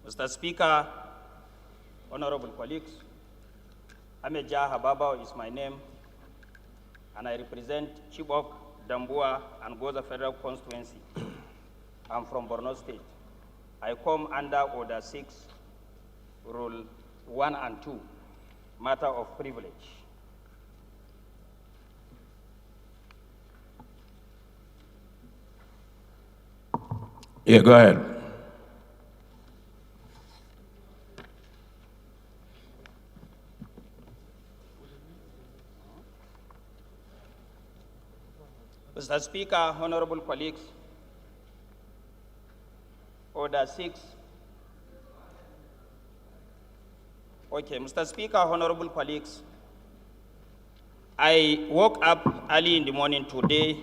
Mr. Speaker, honorable colleagues, Ahmed Jaha is my name, and I represent Chibok, Dambua, and Goza Federal Constituency. I'm from Borno State. I come under Order 6, Rule 1 and 2, matter of privilege. Yeah, go ahead. Mr. Speaker, honorable colleagues, Order 6. Okay, Mr. Speaker, honorable colleagues, I woke up early in the morning today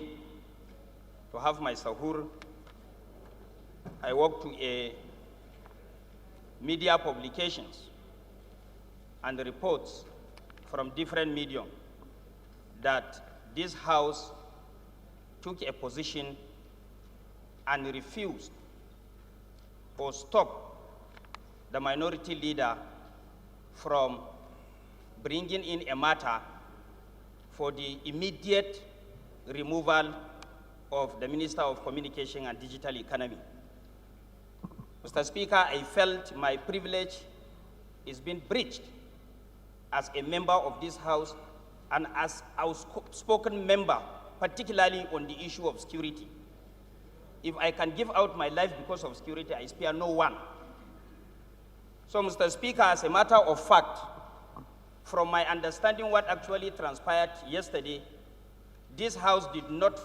to have my sahur. I woke to a media publications and reports from different media that this House took a position and refused or stopped the minority leader from bringing in a matter for the immediate removal of the Minister of Communication and Digital Economy. Mr. Speaker, I felt my privilege is being breached as a member of this House and as an outspoken member, particularly on the issue of security. If I can give out my life because of security, I spare no one. So, Mr. Speaker, as a matter of fact, from my understanding what actually transpired yesterday, this House did not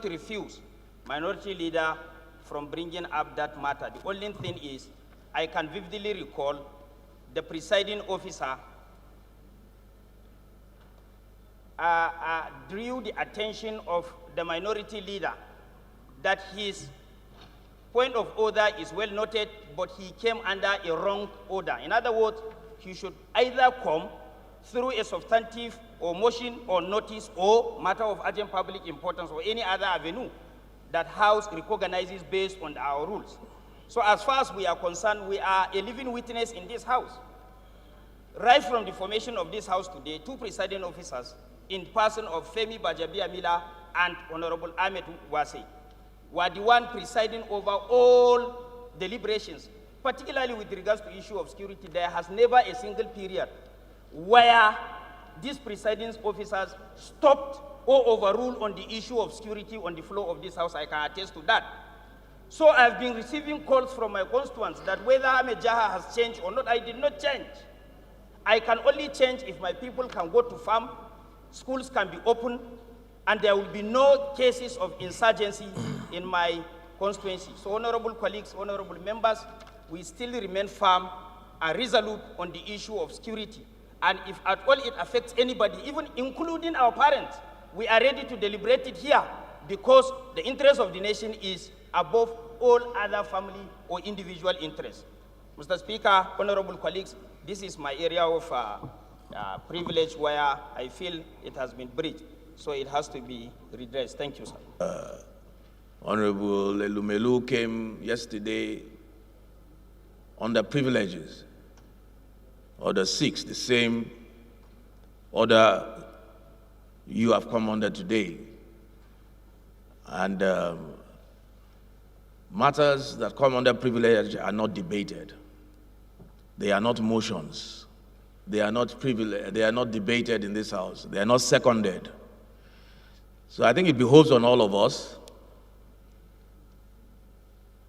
refuse minority leader from bringing up that matter. The only thing is, I can vividly recall the presiding officer drew the attention of the minority leader that his point of order is well noted, but he came under a wrong order. In other words, he should either come through a substantive or motion or notice or matter of urgent public importance or any other avenue that House recognizes based on our rules. So as far as we are concerned, we are a living witness in this House. Right from the formation of this House today, two presiding officers in person of Femi Gbajabiamila and Honorable Ahmed Jaha were the one presiding over all deliberations, particularly with regards to issue of security. There has never a single period where these presiding officers stopped or overruled on the issue of security on the floor of this House. I can attest to that. So I've been receiving calls from my constituents that whether Ahmed Jaha has changed or not, I did not change. I can only change if my people can go to farm, schools can be open, and there will be no cases of insurgency in my constituency. So honorable colleagues, honorable members, we still remain firm and resolute on the issue of security. And if at all it affects anybody, even including our parents, we are ready to deliberate it here because the interest of the nation is above all other family or individual interests. Mr. Speaker, honorable colleagues, this is my area of privilege where I feel it has been breached. So it has to be redressed. Thank you, sir. Honorable Elumelu came yesterday under privileges. Order 6, the same order you have come under today. And matters that come under privilege are not debated. They are not motions. They are not privileged. They are not debated in this House. They are not seconded. So I think it behoves on all of us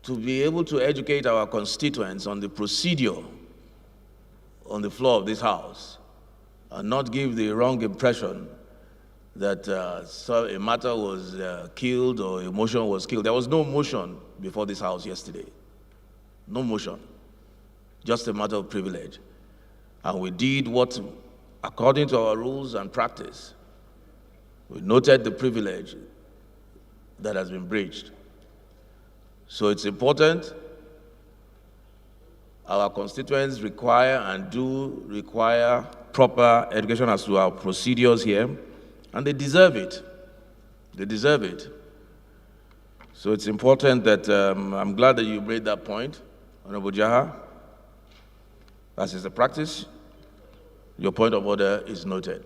to be able to educate our constituents on the procedure on the floor of this House and not give the wrong impression that a matter was killed or a motion was killed. There was no motion before this House yesterday. No motion. Just a matter of privilege. And we did what, according to our rules and practice, we noted the privilege that has been breached. So it's important. Our constituents require and do require proper education as to our procedures here, and they deserve it. They deserve it. So it's important that I'm glad that you made that point, Honorable Jaha. As is the practice, your point of order is noted.